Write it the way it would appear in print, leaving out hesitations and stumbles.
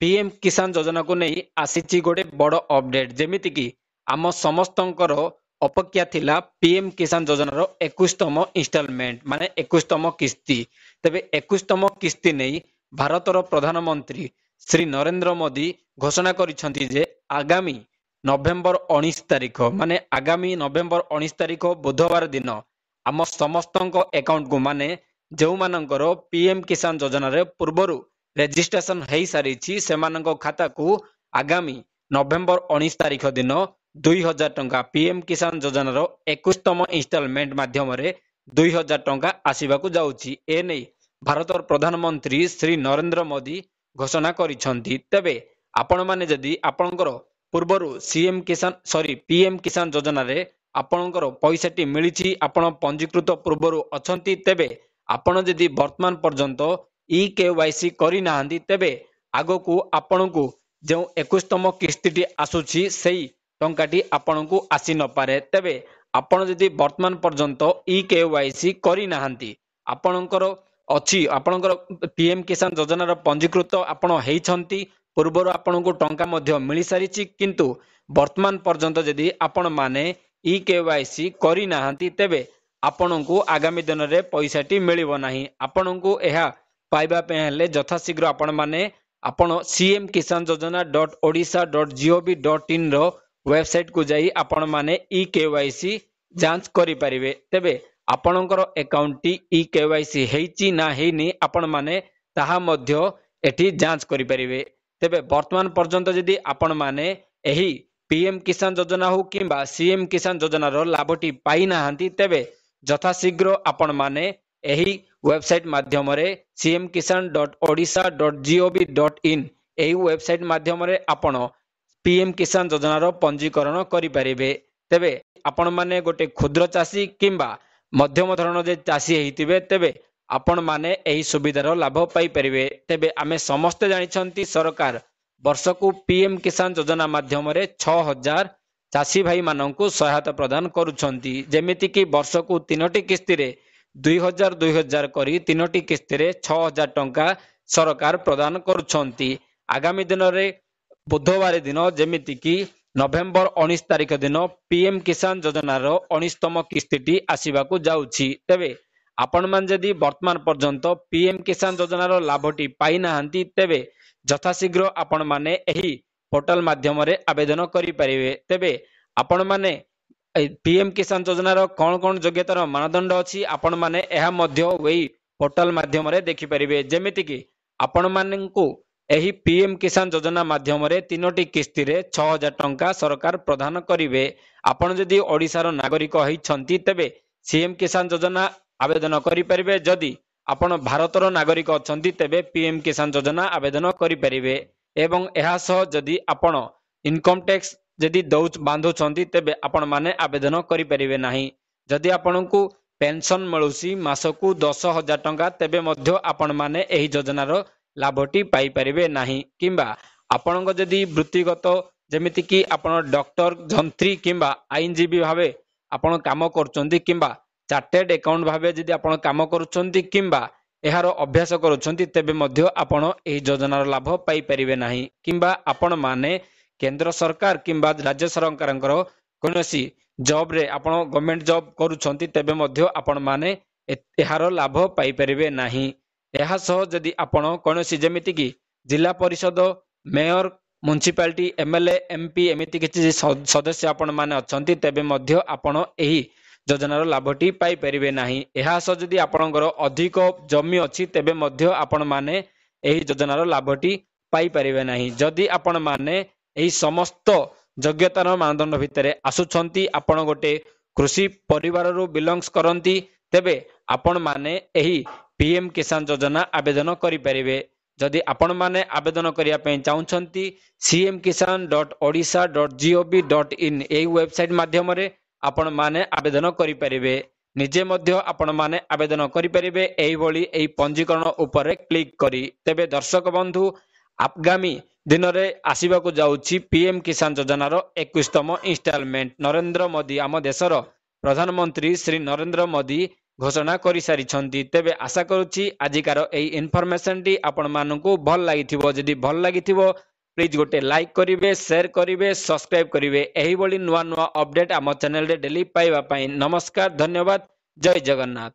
PM किसान योजना को नहीं आसी गोटे बड़ अपडेट जेमिति कि आम समस्तंकर अपेक्षा थिला पीएम किसान योजनार 21तम इनस्टॉलमेंट माने 21तम किस्ती तेबे 21तम किस्ती नहीं भारतर प्रधानमंत्री श्री नरेंद्र मोदी घोषणा करिसेंति जे आगामी नवेम्बर 19 तारिख माने आगामी नवेम्बर 19 तारिख बुधवार दिन आम समस्तंक अकाउंट को माने जो मानकर पीएम किसान योजनार पूर्वरु रेजिस्ट्रेशन हो सारी सेमानंक खाता को आगामी नवेम्बर 19 तारिख दिन 2000 टंका पीएम किसान योजनार 21तम इनस्टॉलमेंट माध्यम 2000 टंका आसवाक जाउछि एने भारतर प्रधानमंत्री श्री नरेंद्र मोदी घोषणा करिसेंति तेबे आपण माने जदि आपणकर पूर्वरु सीएम किसान सॉरी पीएम किसान योजना रे आपणकर पैसाटी मिलिछि आपण पंजीकृत पूर्वरु अछंती तेबे आपण जदि वर्तमान पर्यंत ई केवाईसी करी नाहंती तेबे आगो को आपण को जो 21तम किस्ती आसुछि सेही टंकाटी आपण को आसी न पारे तेबे आपण जदि वर्तमान पर्यंत ई केवाईसी करी नाहंती आपणकर अछि आपणकर पीएम किसान योजना रो पंजीकृत आपण हेइछंती पूर्वरु आपण को टंका मध्य मिली सारिछि किंतु वर्तमान पर्यंत जदि आपण माने ई केवाईसी करी नाहंती तेबे आपण को आगामी दिन रे पैसाटी मिलिबो नाही आपण को एहा पाइबा पे हेले यथाशीघ्र आपण माने आपण सीएम किसान योजना .odisha.gov.in रो वेबसाइट को जाई आपण माने ई केवाईसी जांच करि परिबे तेबे आपणकर अकाउंट टी ई केवाईसी हेइची ना हेइनी आपण माने ताहा मध्य एठी जांच करि परिबे तेबे वर्तमान पर्यंत जदि आपण माने एही पीएम किसान योजना हो किंबा सीएम किसान योजना रो लाभटी पाई नाहंती तेबे यथाशीघ्र आपण माने एही वेबसाइट माध्यम रे cmkisan.odisha.gov.in एही वेबसाइट माध्यम रे आपण पीएम किसान योजना रो पंजीकरण करि परिबे तेबे आपण माने गोटे क्षुद्र चाषी किंबा मध्यम धरण जे चाषी हेतिबे तेबे आपण माने एही सुविधार लाभ पाई परिबे तेबे आमे समस्त जानिछंती सरकार वर्ष को पीएम किसान योजना माध्यम रे 6000 चाषी भाई माननकु सहायता प्रदान करूछंती जेमिति कि वर्ष को 3टी किस्ती रे 2000 करी 3टी किस्ती रे 6000 टंका सरकार प्रदान करूछंती आगामी दिन रे बुधवार दिन जेमिति कि नवेम्बर 19 तारिख दिन पीएम किसान योजना रो 19तम किस्तीटी आसीबाकू जाउछि तेबे आपण मान जदि वर्तमान पर्यंत पीएम किसान योजना रो लाभटी पाई नाहंती तेबे यथाशीघ्र आपण माने एही पोर्टल माध्यम रे आवेदन करि परिबे तेबे आपण माने पीएम किसान योजना रो कोन कोन योग्यतार मानदंड अछि आपण माने एहा मध्य वेई पोर्टल माध्यम रे देखि परिबे जेमिति कि आपण माननकु एही पीएम किसान योजना माध्यम रे 3टी किस्ती रे 6000 टंका सरकार प्रदान करिवे आपण जदि ओडिसा रो नागरिक होइछंती तेबे सीएम किसान योजना आवेदन करि परिबे जदि आपण भारतर नागरिक अछंती तेबे पीएम किसान योजना आवेदन करि परिबे एवं एहा सह जदि आपण इनकम टैक्स जदि दौच बांधुछंती तेबे आपण माने आवेदन करि परिबे नाही जदि आपणकु पेंशन मिलुसी मासकु 10,000 टंका तेबे मध्य आपण माने एही योजना रो लाभटी पाई परिबे नाही किंबा आपणक जदि वृत्तिगत जेमिति कि आपण डॉक्टर जंत्री किंबा आईनजीबी भावे आपण काम करचंती किंबा चार्टेड अकाउंट भावे जदि आपण काम करूछंती किंबा एहारो अभ्यास करूछंती तेबे मध्य आपण एही योजनार लाभ पाई परिबे नाही किंबा आपण माने केंद्र सरकार किंबा राज्य सरकारंकर कोनोसी जॉब रे आपण गवर्नमेंट जॉब करूछंती तेबे मध्य आपण माने एहारो लाभ पाई परिबे नाही एहा सह जदि आपण कोनोसी जेमिति कि जिला परिषद मेयर म्युनिसिपालिटी एमएलए एमपी एमिति किछि सदस्य आपण माने अछंती तेबे मध्य आपण एही योजनार लाभटी पाई परिबे नाही एहा सह जदि आपणकर अधिक जमी अछि तेबे मध्य आपण माने एही योजनार लाभटी पाई परिबे नाही जदि आपण माने एही समस्त योग्यतार मानदंड भितरे आसुछंती आपण गोटे कृषि परिवार रो बिलोंग्स करंती तेबे आपण माने एही पीएम किसान योजना आवेदन करि परिबे जदि आपण माने आवेदन करिया पे चाहुछंती cmkisan.odisha.gov.in एही वेबसाइट माध्यम रे आपण माने आवेदन करि परिबे निजे मध्य आपण माने आवेदन करि परिबे एही भली एही पंजीकरण ऊपर क्लिक करी तेबे दर्शक बंधु आगामी दिन रे आसीबाकू जाउछि पीएम किसान योजना रो 21तम इनस्टॉलमेंट नरेंद्र मोदी आम देशर प्रधानमंत्री श्री नरेंद्र मोदी ଘୋଷଣା କରିସାରିଛନ୍ତି। ତେବେ ଆଶା କରୁଛି ଆଜିକାର ଏହି ଇନଫର୍ମେସନଟି ଆପଣମାନଙ୍କୁ ଭଲ ଲାଗିଥିବ। ଯଦି ଭଲ ଲାଗିଥିବ ପ୍ଲିଜ୍ ଗୋଟେ ଲାଇକ୍ କରିବେ, ସେୟାର କରିବେ, ସବସ୍କ୍ରାଇବ୍ କରିବେ। ଏହିଭଳି ନୂଆ ନୂଆ ଅପଡେଟ୍ ଆମ ଚ୍ୟାନେଲରେ ଡେଲି ପାଇବା ପାଇଁ। ନମସ୍କାର, ଧନ୍ୟବାଦ, ଜୟ ଜଗନ୍ନାଥ।